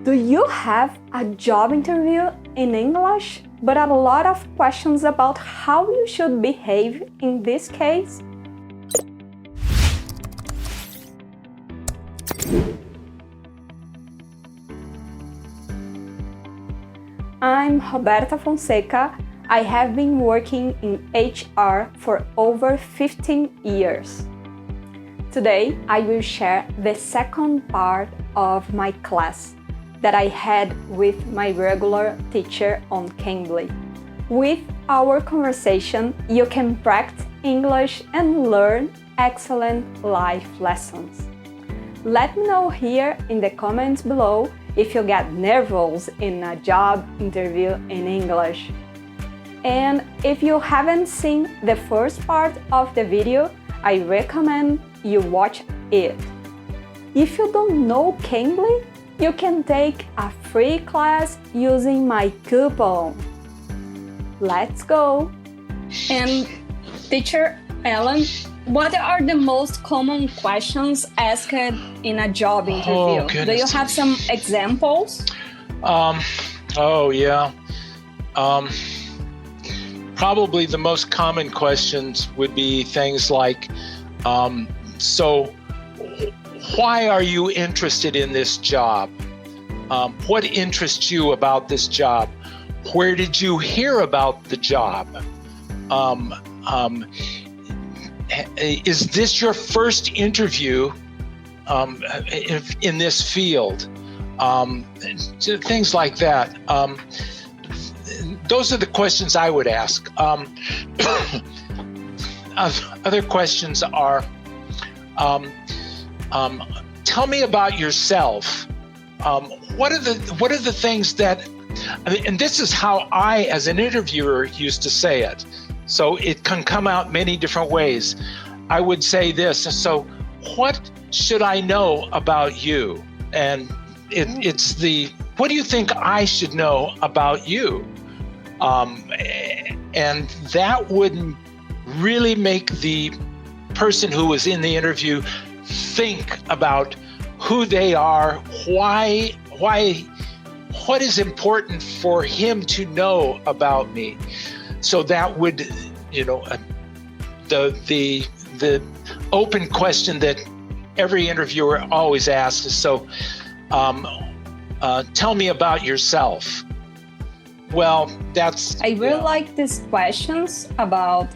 Do you have a job interview in English, but a lot of questions about how you should behave in this case? I'm Roberta Fonseca. I have been working in HR for over 15 years. Today, I will share the second part of my class that I had with my regular teacher on Cambly. With our conversation, you can practice English and learn excellent life lessons. Let me know here in the comments below if you get nervous in a job interview in English. And if you haven't seen the first part of the video, I recommend you watch it. If you don't know Cambly, you can take a free class using my coupon. Let's go! And teacher Allen, what are the most common questions asked in a job interview? Do you have some examples? Probably the most common questions would be things like, so why are you interested in this job? What interests you about this job? Where did you hear about the job? Is this your first interview in this field? Things like that. Those are the questions I would ask. Other questions are, tell me about yourself. What are the things that, and this is how I, as an interviewer, used to say it. So it can come out many different ways. I would say this, so what should I know about you? And it's the, what do you think I should know about you? And that would really make the person who was in the interview think about who they are, why, what is important for him to know about me. So that would, the open question that every interviewer always asks is, so tell me about yourself. Well, that's... I really like these questions about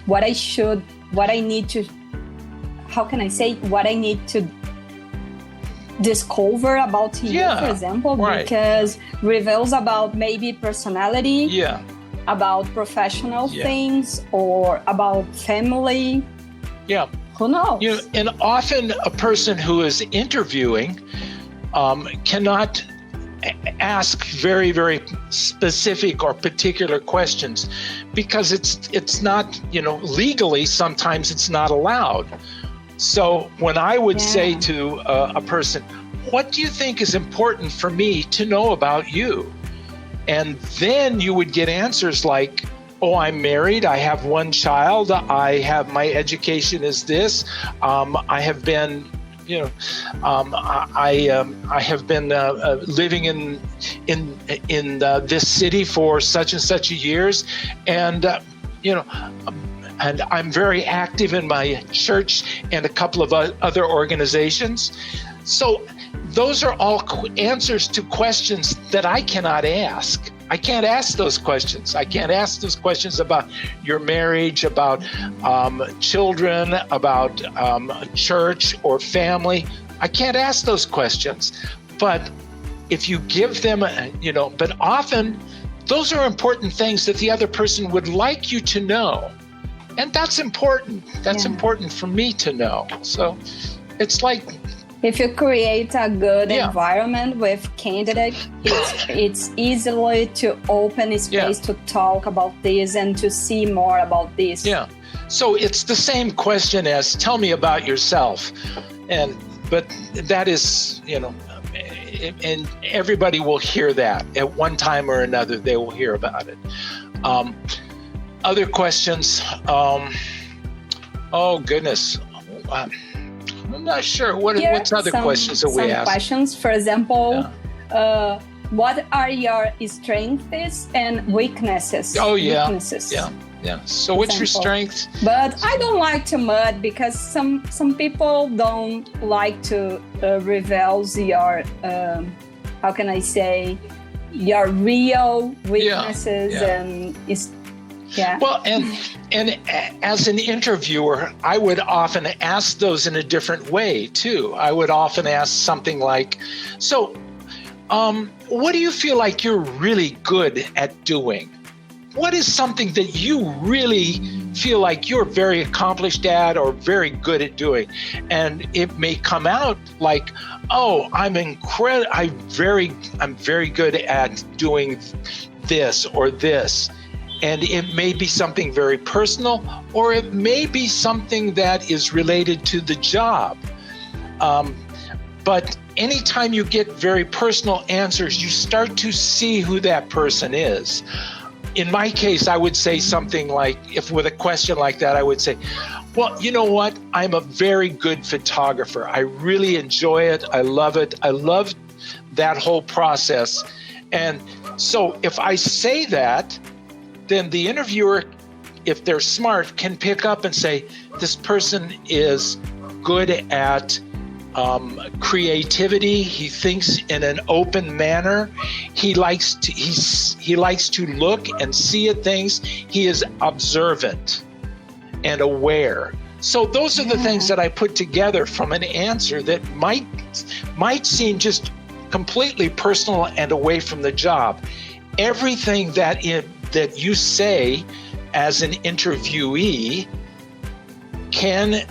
what I need to discover about you, for example, because reveals about maybe personality, about professional things, or about family. Yeah. Who knows? And often a person who is interviewing cannot ask very, very specific or particular questions because it's not, legally, sometimes it's not allowed. So when I would say to a person, what do you think is important for me to know about you? And then you would get answers like, oh, I'm married, I have one child, my education is this, I have been I have been living in this city for such and such years, and and I'm very active in my church and a couple of other organizations. So those are all answers to questions that I cannot ask. I can't ask those questions. I can't ask those questions about your marriage, about children, about church or family. I can't ask those questions. But if you give them, but often those are important things that the other person would like you to know. And that's important. That's important for me to know. So it's like, if you create a good environment with candidates, it's easily to open space to talk about this and to see more about this. Yeah. So it's the same question as tell me about yourself. But that is, and everybody will hear that at one time or another. They will hear about it. Other questions. Oh goodness. I'm not sure. What's other questions that we some ask? Questions, for example, what are your strengths and weaknesses? Oh, yeah. Weaknesses. Yeah. So what's your strength? But I don't like to mud because some people don't like to reveal your, how can I say, your real weaknesses and Well, and as an interviewer, I would often ask those in a different way too. I would often ask something like, so what do you feel like you're really good at doing? What is something that you really feel like you're very accomplished at or very good at doing? And it may come out like, oh, I'm very good at doing this or this. And it may be something very personal, or it may be something that is related to the job. But anytime you get very personal answers, you start to see who that person is. In my case, I would say something like, if with a question like that, I would say, well, you know what? I'm a very good photographer. I really enjoy it. I love it. I love that whole process. And so if I say that, then the interviewer, if they're smart, can pick up and say, this person is good at creativity. He thinks in an open manner. He likes to look and see at things. He is observant and aware. So those are the things that I put together from an answer that might seem just completely personal and away from the job. Everything that you say as an interviewee can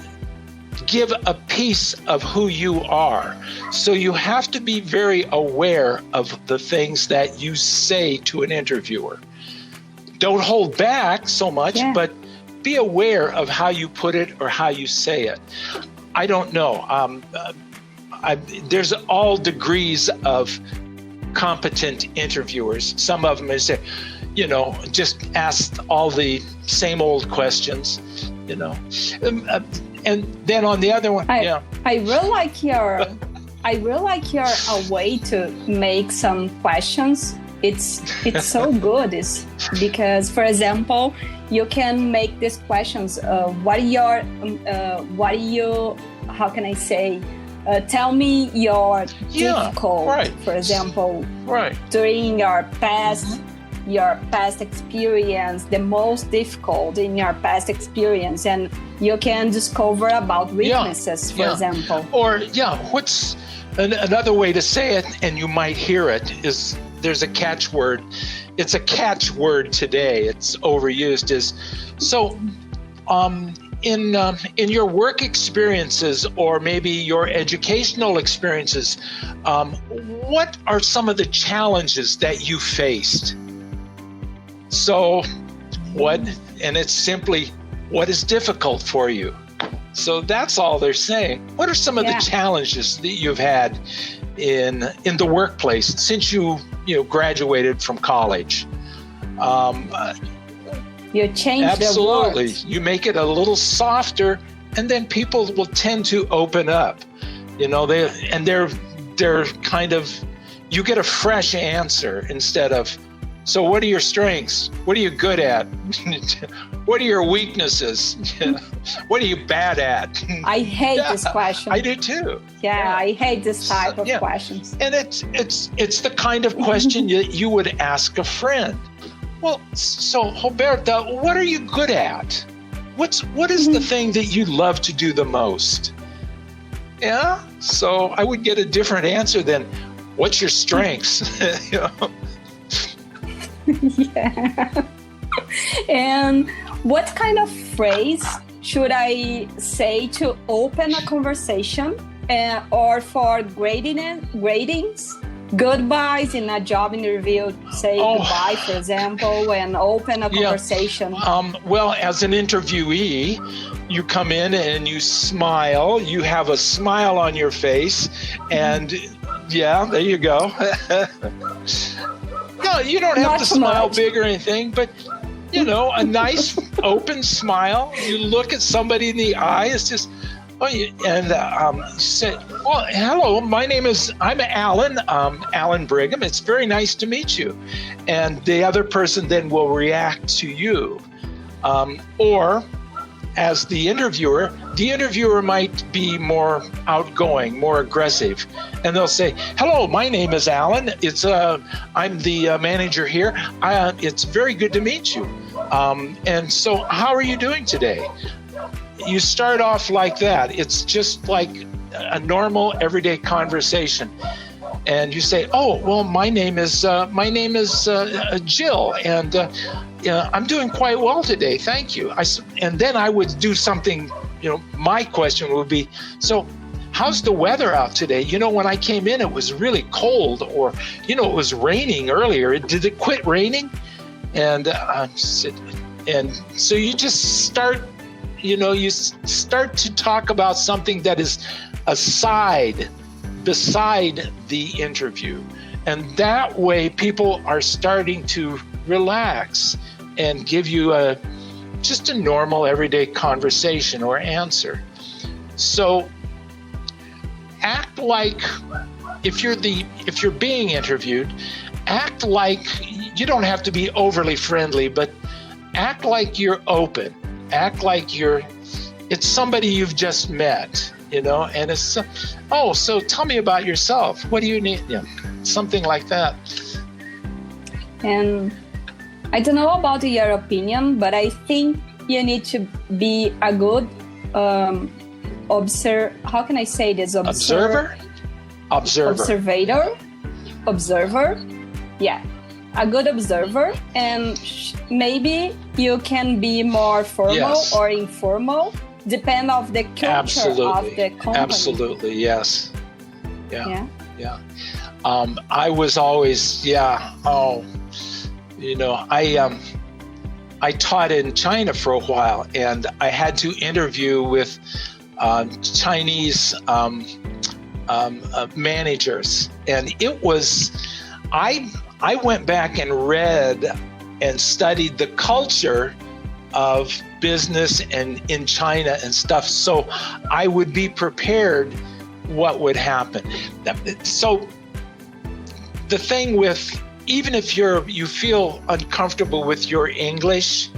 give a piece of who you are. So you have to be very aware of the things that you say to an interviewer. Don't hold back so much, but be aware of how you put it or how you say it. I don't know. There's all degrees of competent interviewers. Some of them say, just ask all the same old questions, and then on the other one, I really like your way to make some questions. It's so good. It's because, for example, you can make these questions. How can I say? Tell me your difficult, for example, during your past experience, the most difficult in your past experience, and you can discover about weaknesses, for example. Or what's another way to say it, and you might hear it, is there's a catchword. It's a catchword today. It's overused. In your work experiences or maybe your educational experiences, what are some of the challenges that you faced? So and it's simply, what is difficult for you? So that's all they're saying. What are some of the challenges that you've had in the workplace since you graduated from college? You change absolutely. The words. You make it a little softer, and then people will tend to open up. They're kind of, you get a fresh answer instead of, so what are your strengths? What are you good at? What are your weaknesses? What are you bad at? I hate this question. I do too. I hate this type of questions. And it's the kind of question you would ask a friend. Well, so Roberta, what are you good at? What is the thing that you love to do the most? Yeah, so I would get a different answer than, what's your strengths? And what kind of phrase should I say to open a conversation or for gradings? Goodbyes in a job interview, say goodbye, for example, and open a conversation. Well, as an interviewee, you come in and you smile. You have a smile on your face, and there you go. No, you don't have to smile big or anything, but a nice open smile. You look at somebody in the eye. It's just, Oh, and said, well, hello, I'm Allen, Allen Brigham. It's very nice to meet you. And the other person then will react to you. Or as the interviewer might be more outgoing, more aggressive. And they'll say, hello, my name is Allen. I'm the manager here. It's very good to meet you. And so how are you doing today? You start off like that. It's just like a normal everyday conversation. And you say, oh, well, my name is Jill, and I'm doing quite well today. Thank you. And then I would do something, my question would be, so how's the weather out today? When I came in, it was really cold, or, it was raining earlier. Did it quit raining? And so you just start, you start to talk about something that is beside the interview. And that way people are starting to relax and give you just a normal everyday conversation or answer. So act like, if you're being interviewed, act like, you don't have to be overly friendly, but act like you're open. Act like it's somebody you've just met, and it's, so tell me about yourself. What do you need? Something like that. And I don't know about your opinion, but I think you need to be a good how can I say this? Observer. Yeah, a good observer, and maybe you can be more formal or informal, depend of the culture of the company. Absolutely, yes. Yeah. I was always, I taught in China for a while, and I had to interview with Chinese managers, and it was, I went back and read and studied the culture of business and in China and stuff, so I would be prepared what would happen. So the thing with, even if you feel uncomfortable with your English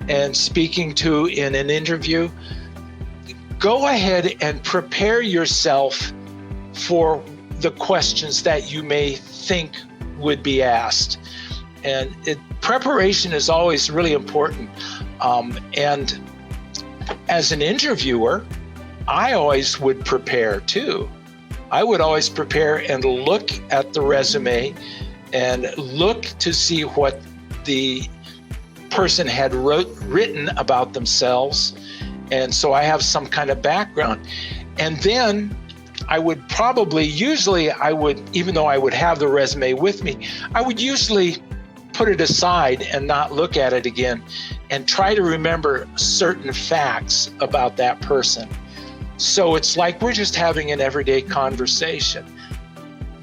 and speaking to in an interview, go ahead and prepare yourself for the questions that you may think would be asked. And preparation is always really important. And as an interviewer, I always would prepare too. I would always prepare and look at the resume and look to see what the person had written about themselves. And so I have some kind of background. And then I would even though I would have the resume with me, I would usually put it aside and not look at it again and try to remember certain facts about that person. So it's like we're just having an everyday conversation.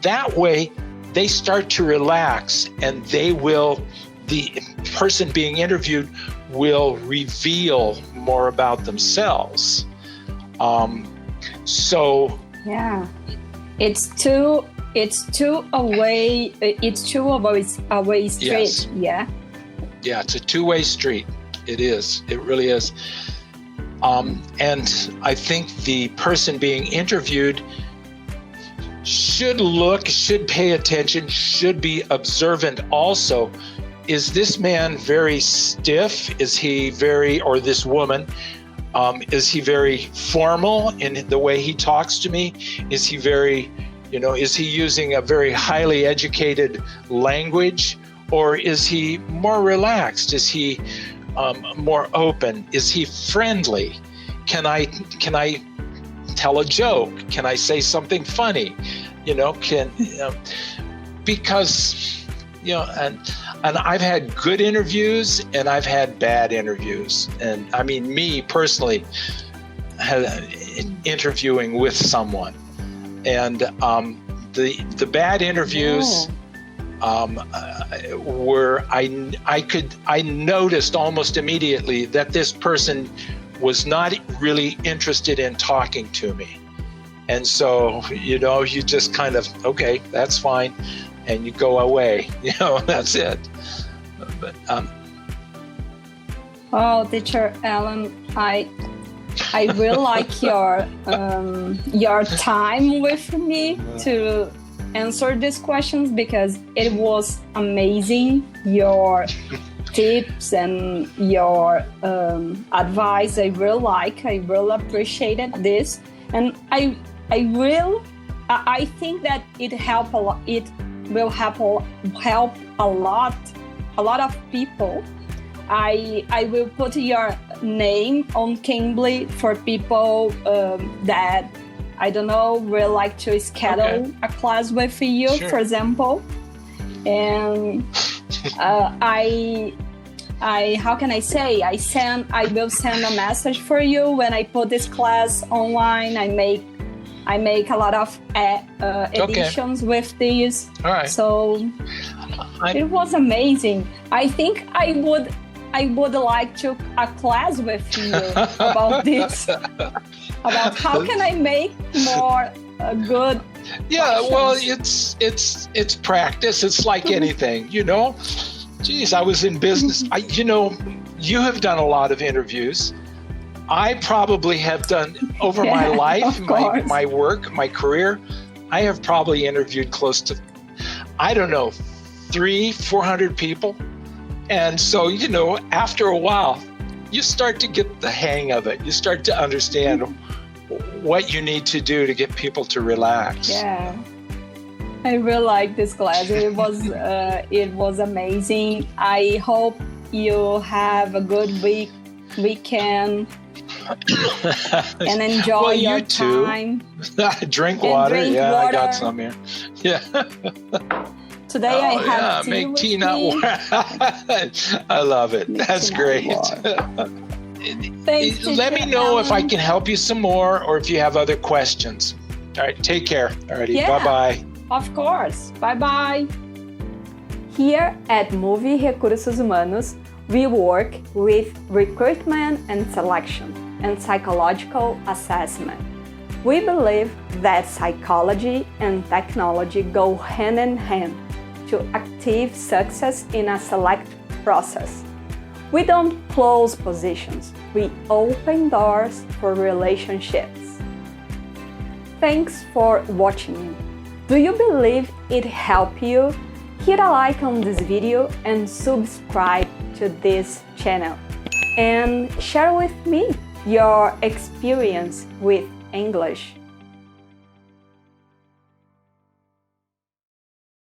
That way, they start to relax, and the person being interviewed will reveal more about themselves. It's two a way street. Yes. Yeah, it's a two-way street. It is. It really is. And I think the person being interviewed should pay attention, should be observant also. Is this man very stiff? Is he or this woman, is he very formal in the way he talks to me? Is he very, is he using a very highly educated language? Or is he more relaxed? Is he more open? Is he friendly? Can I tell a joke? Can I say something funny? Because and I've had good interviews and I've had bad interviews. And I mean, me personally, interviewing with someone, and the bad interviews were I noticed almost immediately that this person was not really interested in talking to me. And so, you just kind of, okay, that's fine. And you go away, that's it. But, Oh, Teacher Allen, I really like your time with me to answer these questions, because it was amazing, your tips and your advice. I really appreciated this, and I think that it will help a lot of people. I will put your name on Cambly for people that, I don't know, really like to schedule a class with you, Sure. for example. And I how can I say? I will send a message for you when I put this class online. I make a lot of editions with these. All right. So it was amazing. I think I would like to a class with you about this. About how can I make more good. Yeah, questions. well, it's practice. It's like anything, Geez, I was in business. You have done a lot of interviews. I probably have done over my life, my work, my career. I have probably interviewed close to, 300-400 people. And so, after a while, you start to get the hang of it. You start to understand what you need to do to get people to relax. Yeah, I really like this class. It was amazing. I hope you have a good weekend and enjoy your time. Drink water. Drink water. I got water. some here. Yeah. Today I have tea make with tea, not me. water. I love it. That's great. Thanks, Let me Teacher know if I Allen. can help you some more, or if you have other questions. All right, take care. Alrighty, Yeah. bye-bye. Of course. Bye-bye. Here at Muv Recursos Humanos, we work with recruitment and selection and psychological assessment. We believe that psychology and technology go hand in hand to achieve success in a select process. We don't close positions, we open doors for relationships. Thanks for watching. Do you believe it helped you? Hit a like on this video and subscribe to this channel. And share with me your experience with English.